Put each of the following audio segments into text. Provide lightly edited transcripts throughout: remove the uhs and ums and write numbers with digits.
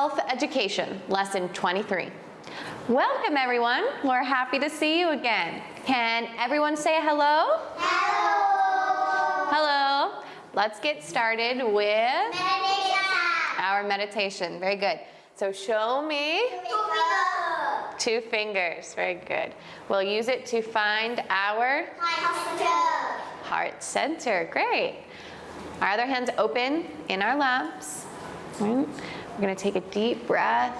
Health Education, Lesson 23. Welcome everyone, we're happy to see you again. Can everyone say hello? Hello. Hello. Let's get started with Meditation. our meditation. Very good. So show me 2 fingers. Very good. We'll use it to find our heart center. Great. Our other hand's open in our laps. We're going to take a deep breath.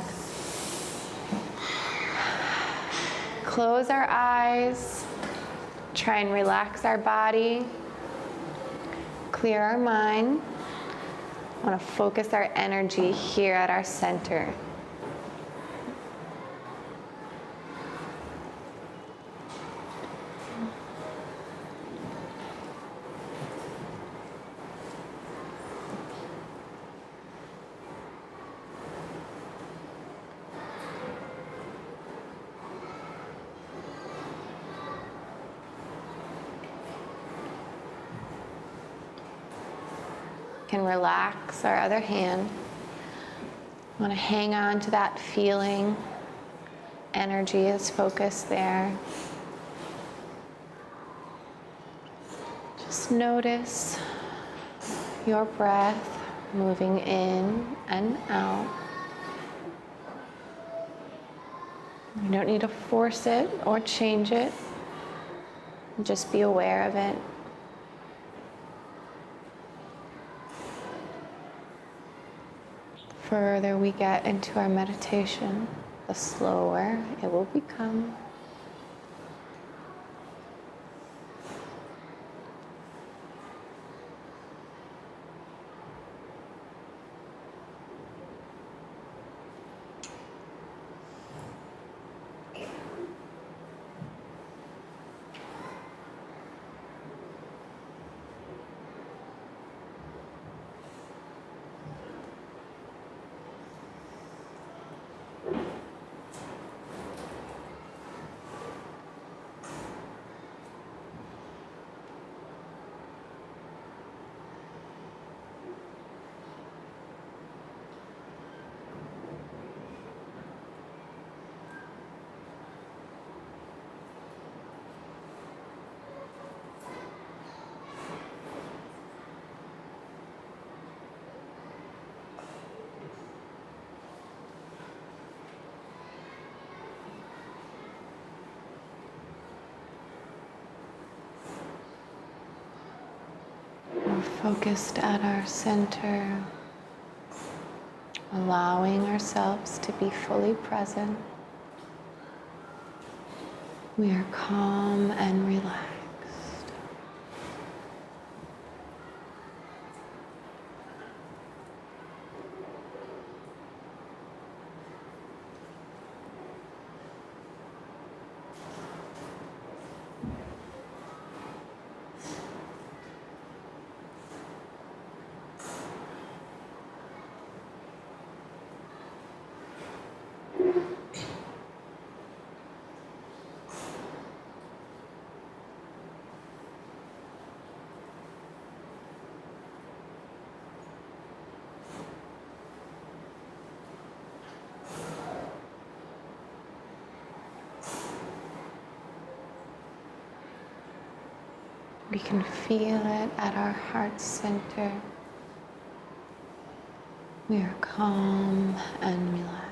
Close our eyes. Try and relax our body. Clear our mind. I want to focus our energy here at our center. Can relax our other hand. I want to hang on to that feeling. Energy is focused there. Just notice your breath moving in and out. You don't need to force it or change it. Just be aware of it. The further we get into our meditation, the slower it will become. We're focused at our center, allowing ourselves to be fully present. We are calm and relaxed. We can feel it at our heart center. We are calm and relaxed.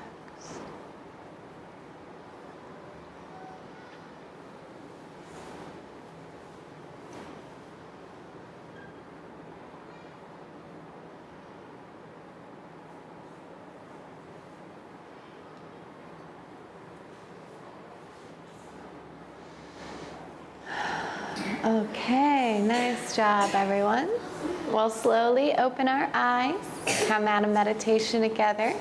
Okay, nice job, everyone. We'll slowly open our eyes, come out of meditation together,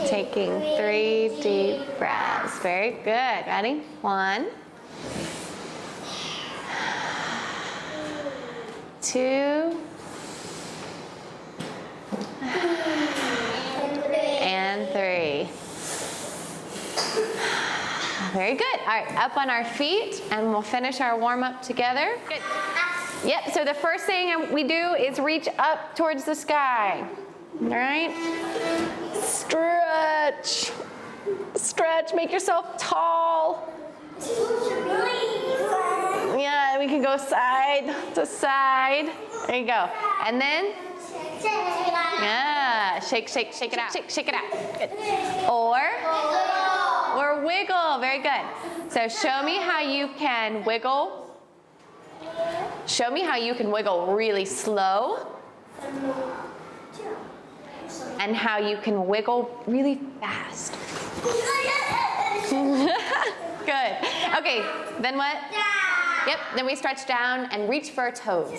taking 3 deep breaths. Very good. Ready? 1, 2, and 3. Very good. All right, up on our feet, and we'll finish our warm-up together. Good. Yep, so the first thing we do is reach up towards the sky. All right? Stretch. Stretch, make yourself tall. Yeah, we can go side to side. There you go. And then, yeah, shake, shake, shake it out. Shake it out. Good. Or wiggle. Very good. So show me how you can wiggle. Show me how you can wiggle really slow. And how you can wiggle really fast. Good. Okay, then what? Yep, then we stretch down and reach for our toes.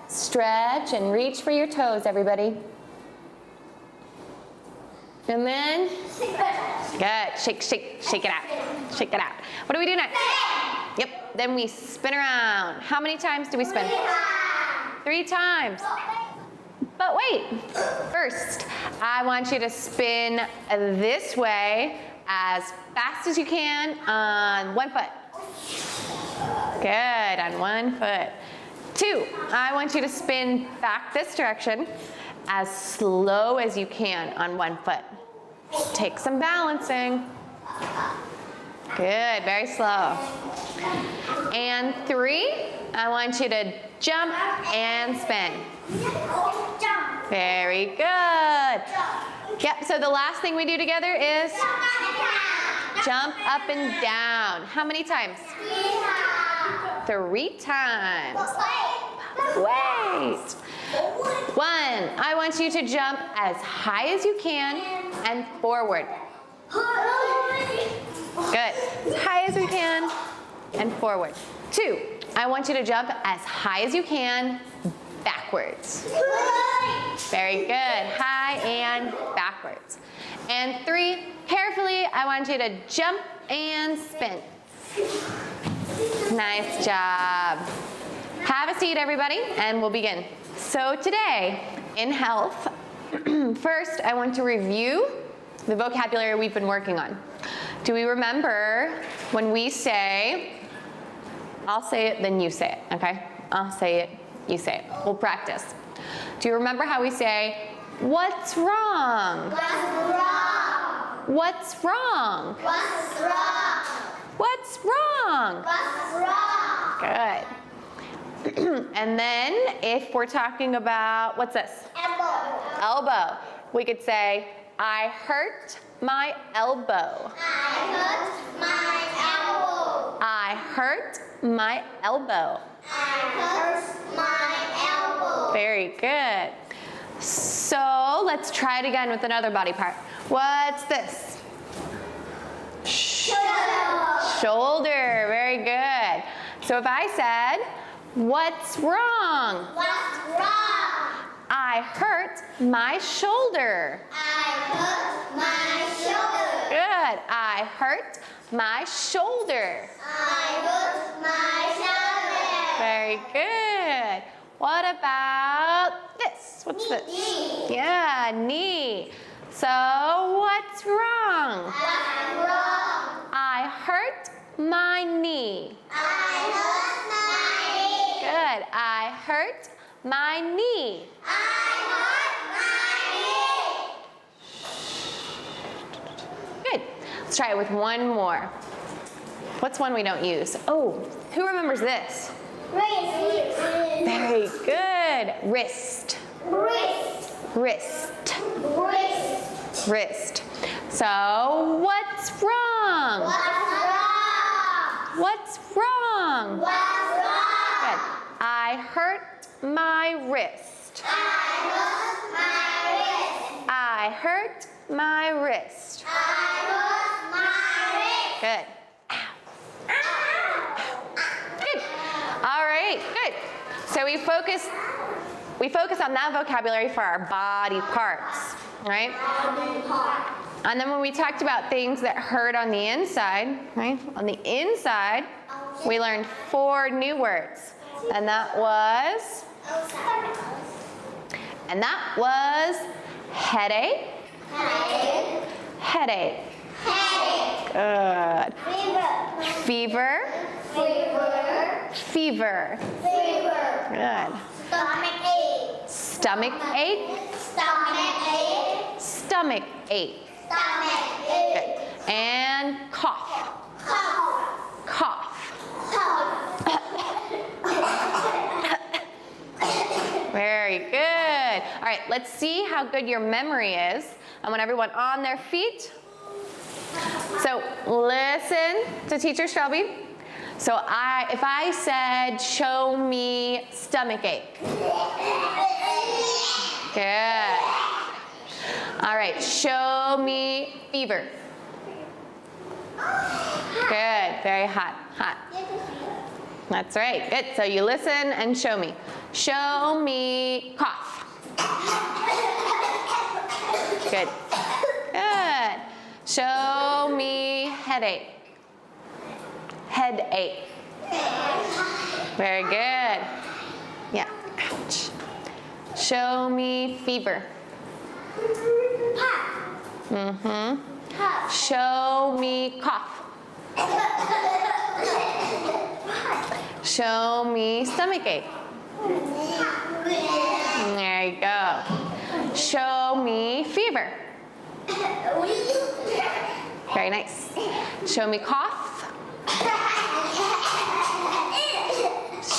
Stretch and reach for your toes, everybody. And then, good. Shake, shake, shake it out. Shake it out. What do we do next? Yep, then we spin around. How many times do we spin? 3 times. But wait, first, I want you to spin this way as fast as you can on 1 foot. Good, on 1 foot. 2, I want you to spin back this direction as slow as you can on 1 foot. Take some balancing. Good, very slow. And 3, I want you to jump and spin. Very good. Yep, so the last thing we do together is jump up and down. How many times? 3 times. Wait. 1, I want you to jump as high as you can and forward. Good. As high as we can and forward. 2, I want you to jump as high as you can backwards. Very good. High and backwards. And 3, carefully, I want you to jump and spin. Nice job. Have a seat, everybody, and we'll begin. So today, in health, first I want to review the vocabulary we've been working on. Do we remember when we say, I'll say it, then you say it, okay? I'll say it, you say it. We'll practice. Do you remember how we say, what's wrong? What's wrong? What's wrong? What's wrong? What's wrong? Good. And then if we're talking about, what's this? Elbow. Elbow. We could say, I hurt my elbow. I hurt my elbow. I hurt my elbow. I hurt my elbow. Very good. So let's try it again with another body part. What's this? Shoulder. Shoulder. Very good. So if I said, what's wrong? What's wrong? I hurt my shoulder. I hurt my shoulder. Good. I hurt my shoulder. I hurt my shoulder. Very good. What about this? What's this? Knee. Yeah, knee. So what's wrong? What's wrong? I hurt my knee. I hurt my knee. Good. I hurt my knee. I hurt my knee. Good. Let's try it with one more. What's one we don't use? Oh, who remembers this? Wrist. Very good. Wrist. Wrist. Wrist. Wrist. Wrist. So, what's wrong? What's wrong? What's wrong? What's wrong? Good. I hurt my wrist. I hurt my wrist. I hurt my wrist. I hurt my wrist. Good. Good. All right, good. So we focus on that vocabulary for our body parts, right? Body part. And then when we talked about things that hurt on the inside, right? On the inside, we learned 4 new words. And that was headache. Headache. Headache. Good. Fever. Fever. Fever. Fever. Good. Stomach ache. Stomach ache. Stomach ache. Stomach ache. Stomach Good. ache. And cough. Cough. Cough. Cough. Very good. All right, let's see how good your memory is. I want everyone on their feet. So listen to Teacher Shelby. So if I said, show me stomach ache. Good. All right, show me fever. Good, very hot, hot. That's right, good. So you listen and show me. Show me cough. Good. Good. Show me headache. Headache. Very good. Yeah. Ouch. Show me fever. Mm-hmm. Show me cough. Show me stomach ache. There you go. Show me fever. Very nice. Show me cough.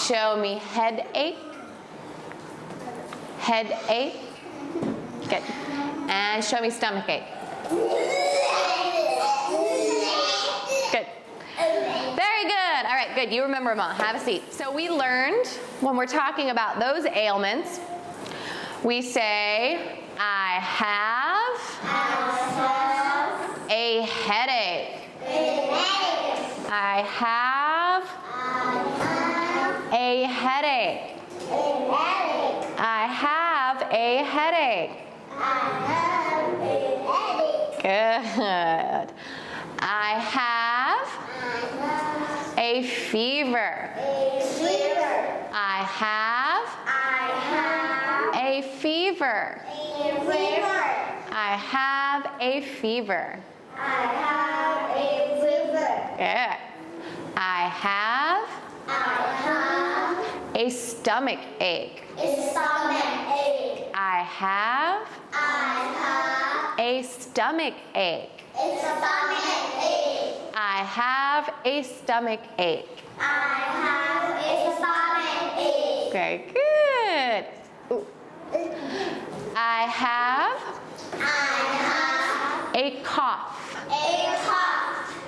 Show me headache. Headache. Good. And show me stomach ache. Good. Very good. All right, good. You remember them all. Have a seat. So we learned when we're talking about those ailments, we say, I have a headache. I have a headache. I have a headache. Good. I have a fever. I have a fever. I have a fever. Good. I have a stomach ache. I have a stomach ache. I have a stomach ache. Very good. Ooh. I have a cough.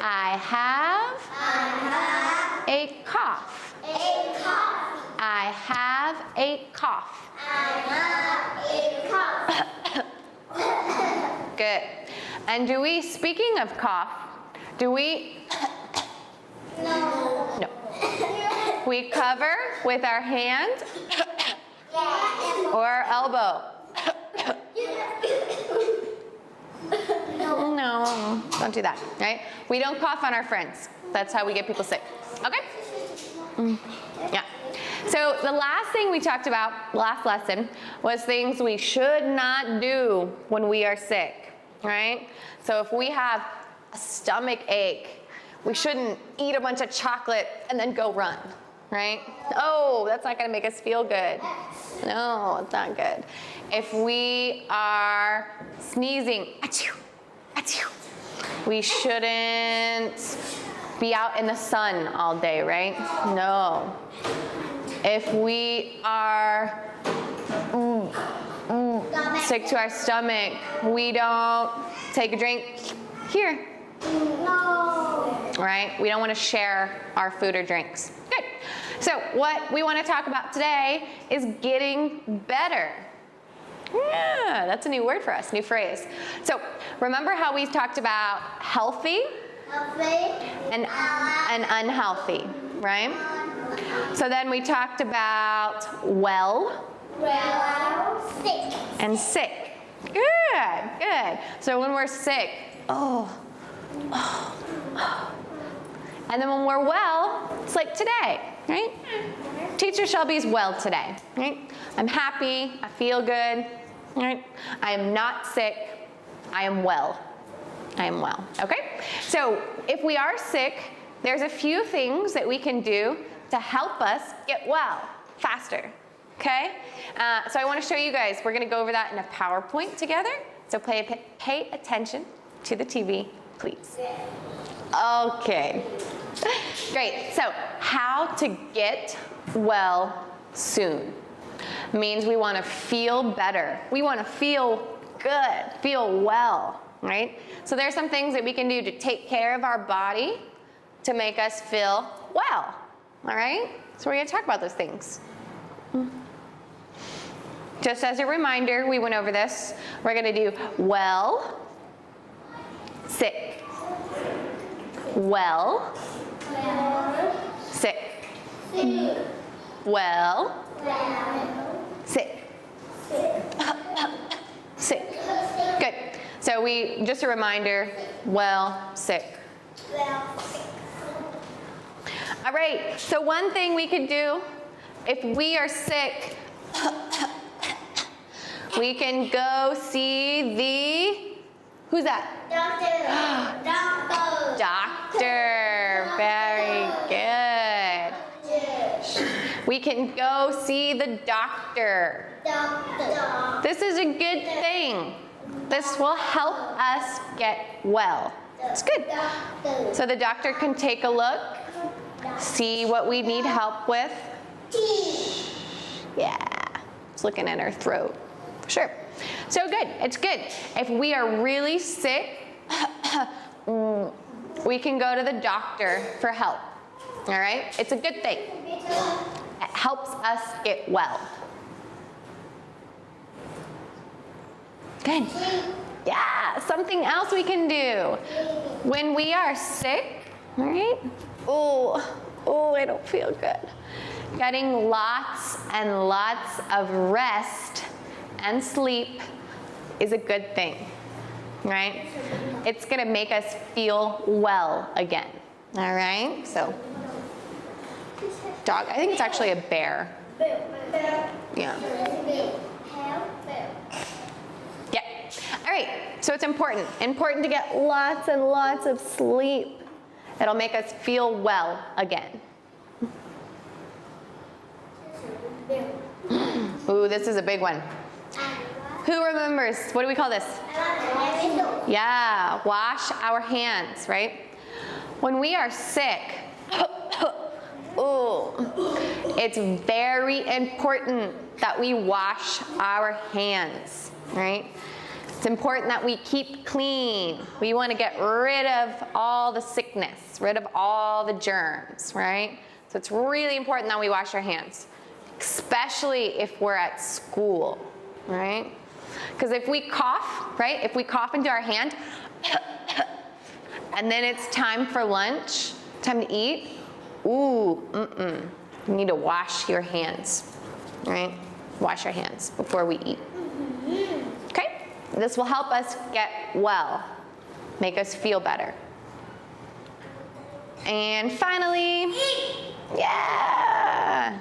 I have a cough. I have a cough. Good. And speaking of cough, do we? No. We cover with our hand or our elbow. No, don't do that, right? We don't cough on our friends. That's how we get people sick. Okay? Yeah. So the last thing we talked about, last lesson, was things we should not do when we are sick, right? So if we have a stomach ache, we shouldn't eat a bunch of chocolate and then go run, right? Oh, that's not gonna make us feel good. No, it's not good. If we are sneezing, achoo, achoo, we shouldn't be out in the sun all day, right? No. If we are sick to our stomach, we don't take a drink here. No. Right? We don't want to share our food or drinks. Good. So what we want to talk about today is getting better. Yeah, that's a new word for us, new phrase. So remember how we talked about healthy and unhealthy, right? So then we talked about well Sick. and sick. Good, good. So when we're sick, oh. And then when we're well, it's like today, right? Teacher Shelby's well today, right? I'm happy, I feel good, right? I am not sick, I am well. I am well, okay? So if we are sick, there's a few things that we can do to help us get well faster, okay? So I want to show you guys, we're going to go over that in a PowerPoint together. So pay attention to the TV, please. Okay, great. So how to get well soon means we want to feel better. We want to feel good, feel well, right? So there's some things that we can do to take care of our body to make us feel well, all right? So we're going to talk about those things. Just as a reminder, we went over this. We're going to do well, sick, well, sick, well, sick, sick. Good. So just a reminder, well, sick. All right, so one thing we could do if we are sick, we can go see the, who's that? Doctor. Very good. We can go see the doctor. This is a good thing. This will help us get well. It's good. So the doctor can take a look, see what we need help with. Yeah, it's looking at her throat. Sure. So good. It's good. If we are really sick, we can go to the doctor for help. All right? It's a good thing. It helps us get well. Good. Yeah, something else we can do. When we are sick, all right? Oh, I don't feel good. Getting lots and lots of rest and sleep is a good thing, right? It's gonna make us feel well again, all right? So, dog, I think it's actually a bear. Yeah. Yeah, all right, so it's important to get lots and lots of sleep. It'll make us feel well again. Ooh, this is a big one. Who remembers? What do we call this? Yeah, wash our hands, right? When we are sick, it's very important that we wash our hands, right? It's important that we keep clean. We want to get rid of all the sickness, rid of all the germs, right? So it's really important that we wash our hands, especially if we're at school, right? Because if we cough, right? If we cough into our hand, and then it's time for lunch, time to eat, you need to wash your hands, right? Wash your hands before we eat. Okay? This will help us get well, make us feel better. And finally, yeah!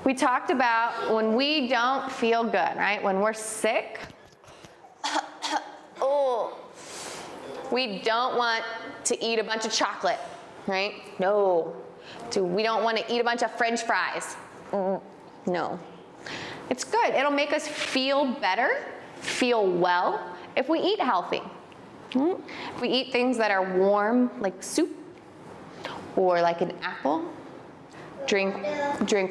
We talked about when we don't feel good, right? When we're sick, we don't want to eat a bunch of chocolate, right? No. We don't want to eat a bunch of French fries. No. It's good. It'll make us feel better, feel well, if we eat healthy. If we eat things that are warm, like soup, or like an apple, drink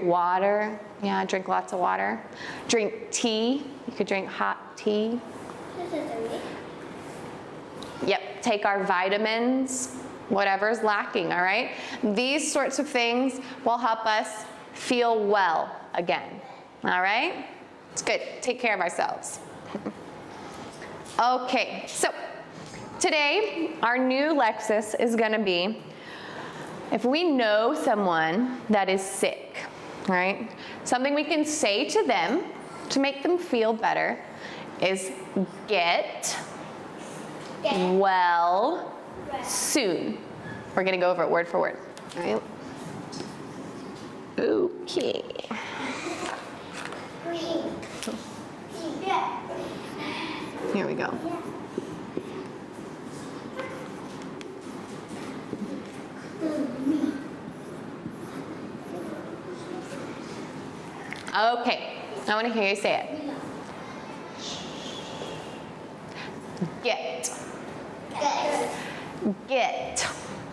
water. Yeah, drink lots of water. Drink tea. You could drink hot tea. Yep, take our vitamins, whatever's lacking, all right? These sorts of things will help us feel well again, all right? It's good. Take care of ourselves. Okay, so today our new Lexis is going to be, if we know someone that is sick, right? Something we can say to them to make them feel better is get well soon. We're going to go over it word for word. All right? Okay. Here we go. Okay, I want to hear you say it. Get. Get. Get.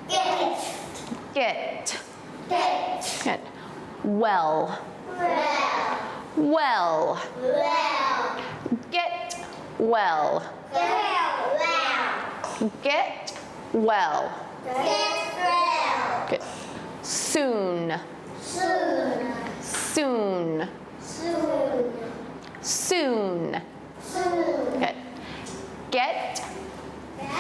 Get. Get. Get. Good. Well. Well. Well. Well. Get well. Get well. Get well. Get well. Good. Soon. Soon. Soon. Soon. Soon. Soon. Good. Get Get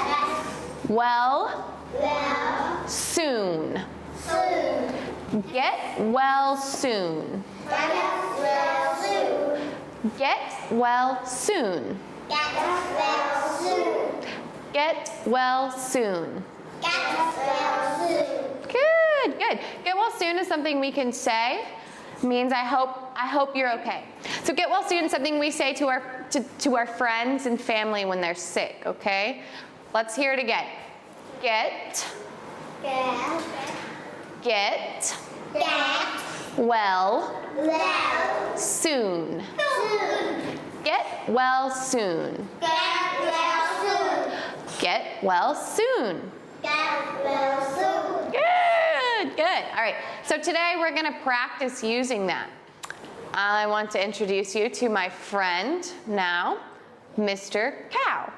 well well. soon. Soon. Get well soon. Get well soon. Get well soon. Get well soon. Get well soon. Get well soon. Good, good. Get well soon is something we can say. Means I hope you're okay. So get well soon is something we say to our friends and family when they're sick, okay? Let's hear it again. Get Get. get Get well well soon. soon. Get well soon. Get well soon. Get well soon. Get well soon. Good, good. All right, so today we're gonna practice using that. I want to introduce you to my friend now, Mr. Cow.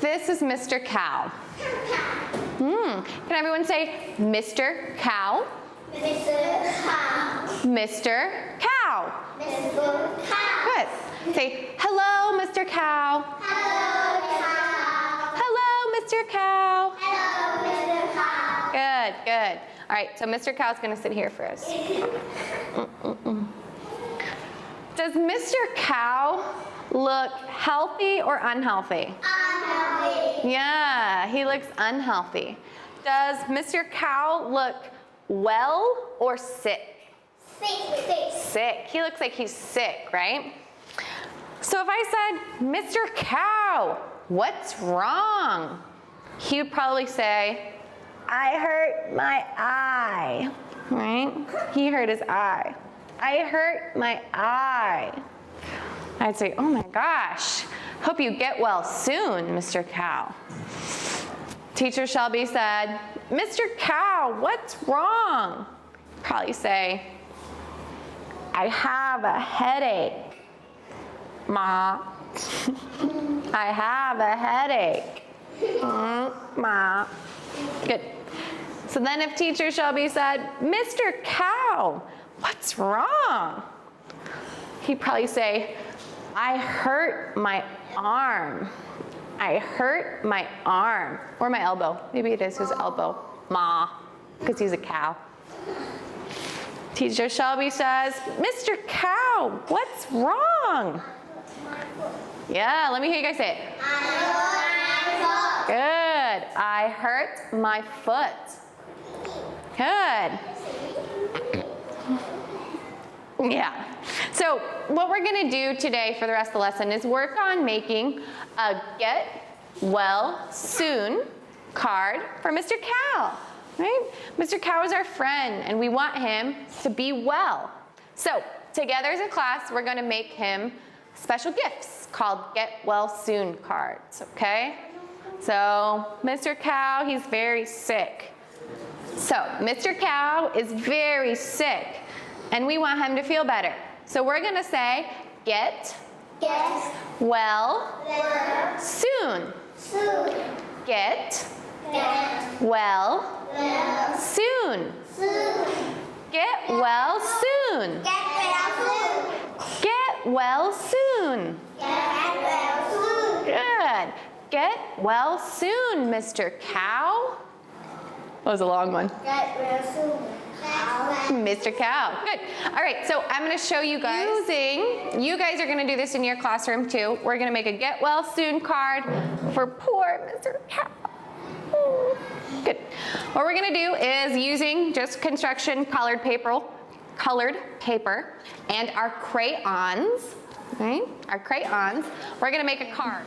This is Mr. Cow. Can everyone say Mr. Cow? Mr. Cow. Mr. Cow. Mr. Cow. Good. Say, hello, Mr. Cow. Hello, cow. Hello, Mr. Cow. Hello, Mr. Cow. Good, good. All right, so Mr. Cow's gonna sit here for us. Does Mr. Cow look healthy or unhealthy? Unhealthy. Yeah, he looks unhealthy. Does Mr. Cow look well or sick? Sick. Sick. He looks like he's sick, right? So if I said, Mr. Cow, what's wrong? He would probably say, I hurt my eye, right? He hurt his eye. I hurt my eye. I'd say, oh my gosh, hope you get well soon, Mr. Cow. Teacher Shelby said, Mr. Cow, what's wrong? Probably say, I have a headache, Ma. I have a headache, Ma. Good. So then if Teacher Shelby said, Mr. Cow, what's wrong? He'd probably say, I hurt my arm. I hurt my arm. Or my elbow. Maybe it is his elbow. Ma, because he's a cow. Teacher Shelby says, Mr. Cow, what's wrong? Yeah, let me hear you guys say it. Good. I hurt my foot. Good. Yeah. So what we're going to do today for the rest of the lesson is work on making a get well soon card for Mr. Cow. Right? Mr. Cow is our friend and we want him to be well. So together as a class, we're going to make him special gifts called Get Well Soon cards, okay? So Mr. Cow, he's very sick. So Mr. Cow is very sick and we want him to feel better. So we're going to say get well soon. Get well soon. Get well soon. Get well soon. Good. Get well soon, Mr. Cow. That was a long one. Mr. Cow. Good. All right, so I'm going to show you guys you guys are going to do this in your classroom too. We're going to make a get well soon card for poor Mr. Cow. Good. What we're going to do is using just construction colored paper and our crayons, right? Our crayons, we're going to make a card.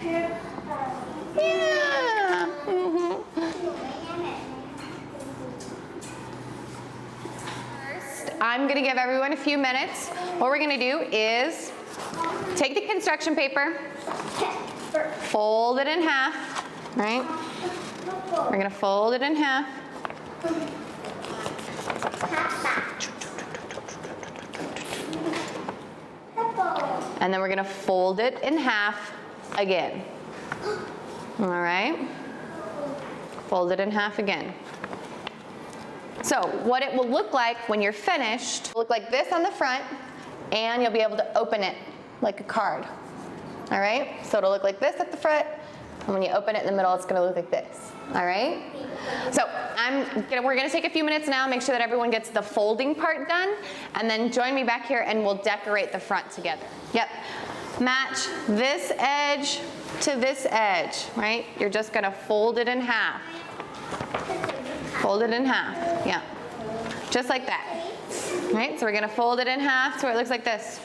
Here. gonna give everyone a few minutes. What we're gonna do is take the construction paper, fold it in half, right? We're gonna fold it in half. And then we're gonna fold it in half again. All right? Fold it in half again. So what it will look like when you're finished, it'll look like this on the front, and you'll be able to open it like a card. All right? So it'll look like this at the front, and when you open it in the middle, it's gonna look like this. All right? So we're gonna take a few minutes now, make sure that everyone gets the folding part done, and then join me back here and we'll decorate the front together. Yep. Match this edge to this edge, right? You're just gonna fold it in half. Fold it in half, yeah. Just like that. Right, so we're gonna fold it in half so it looks like this.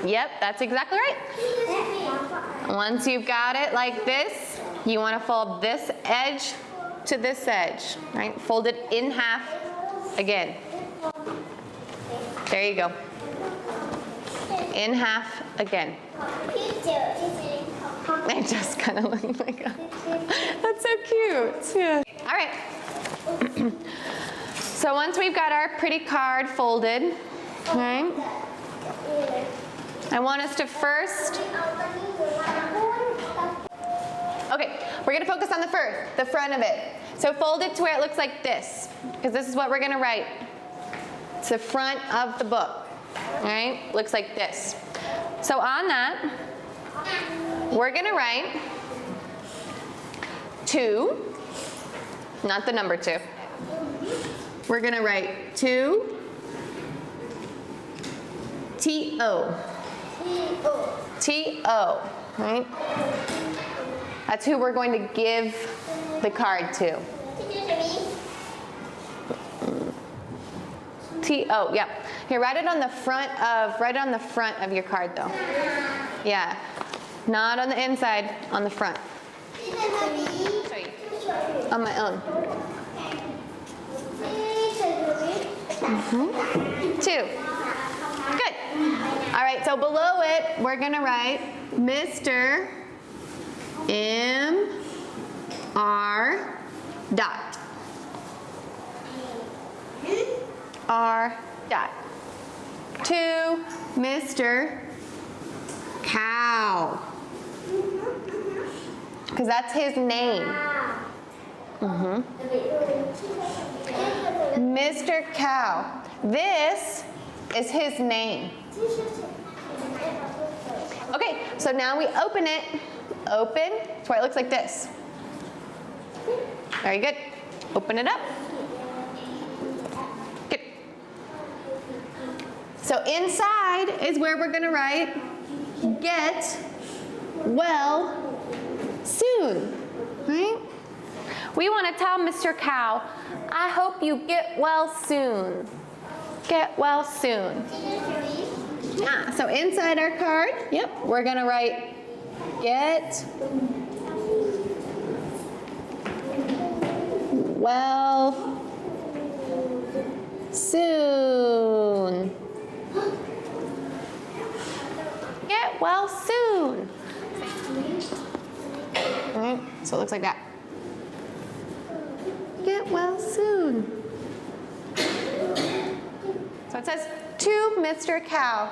Yep, that's exactly right. Once you've got it like this, you wanna fold this edge to this edge, right? Fold it in half again. There you go. In half again. They just kind of look like a, that's so cute. Yeah. All right. So once we've got our pretty card folded, right? I want us to first. Okay, we're gonna focus on the front of it. So fold it to where it looks like this, because this is what we're gonna write. It's the front of the book. All right, looks like this. So on that, we're gonna write 2, not the number 2. We're gonna write 2, T-O. T-O, right? That's who we're going to give the card to. T-O, yeah. Here, write it on the front of your card though. Yeah. Not on the inside, on the front. On my own. 2. Good. All right, so below it, we're gonna write Mr. M.R. dot. R. dot. 2, Mr. Cow. Because that's his name. Mr. Cow. This is his name. Okay, so now we open it. Open. That's why it looks like this. Very good. Open it up. Good. So inside is where we're going to write get well soon. Right? We want to tell Mr. Cow, I hope you get well soon. Get well soon. Yeah, so inside our card, yep, we're going to write get well soon. Get well soon. All right, so it looks like that. Get well soon. So it says, to Mr. Cow,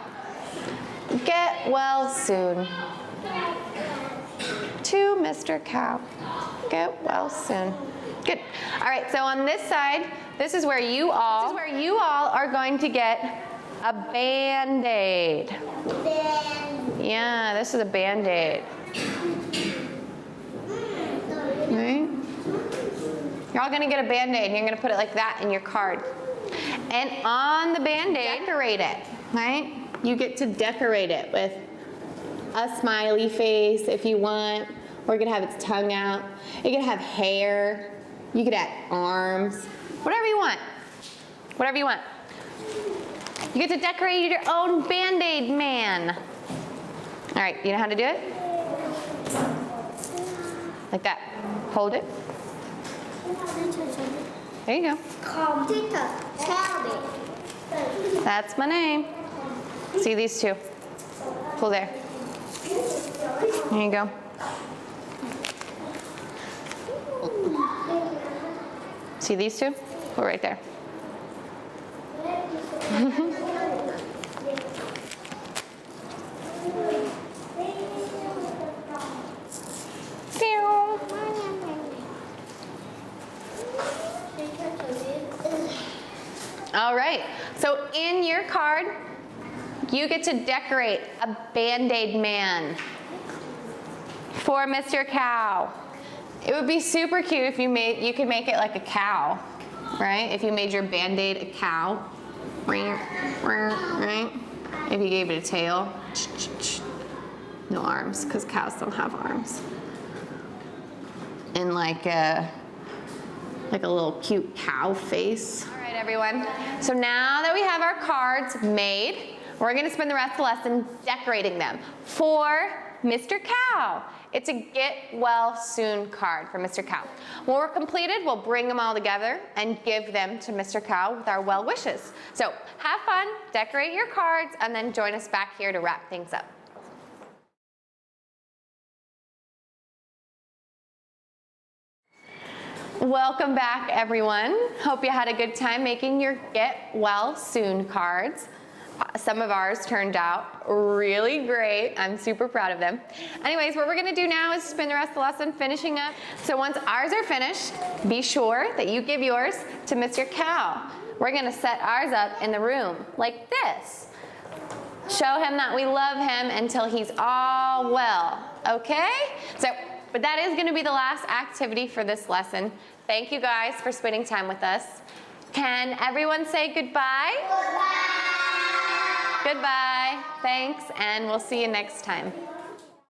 get well soon. To Mr. Cow, get well soon. Good. All right, so on this side, this is where you all are going to get a Band-Aid. Yeah, this is a Band-Aid. Right? You're all gonna get a Band-Aid and you're gonna put it like that in your card. And on the Band-Aid, decorate it, right? You get to decorate it with a smiley face if you want, or you could have its tongue out. You could have hair. You could add arms. Whatever you want. Whatever you want. You get to decorate your own Bandaid Man. All right, you know how to do it? Like that. Hold it. There you go. That's my name. See these two? Pull there. There you go. See these two? Pull right there. All right, so in your card, you get to decorate a Bandaid Man for Mr. Cow. It would be super cute if you could make it like a cow, right? If you made your Bandaid a cow, right? If you gave it a tail, no arms, because cows don't have arms. And like a little cute cow face. All right, everyone. So now that we have our cards made, we're gonna spend the rest of the lesson decorating them for Mr. Cow. It's a get well soon card for Mr. Cow. When we're completed, we'll bring them all together and give them to Mr. Cow with our well wishes. So have fun, decorate your cards, and then join us back here to wrap things up. Welcome back, everyone. Hope you had a good time making your get well soon cards. Some of ours turned out really great. I'm super proud of them. Anyways, what we're gonna do now is spend the rest of the lesson finishing up. So once ours are finished, be sure that you give yours to Mr. Cow. We're gonna set ours up in the room like this. Show him that we love him until he's all well, okay? But that is gonna be the last activity for this lesson. Thank you guys for spending time with us. Can everyone say goodbye? Goodbye. Goodbye. Thanks, and we'll see you next time.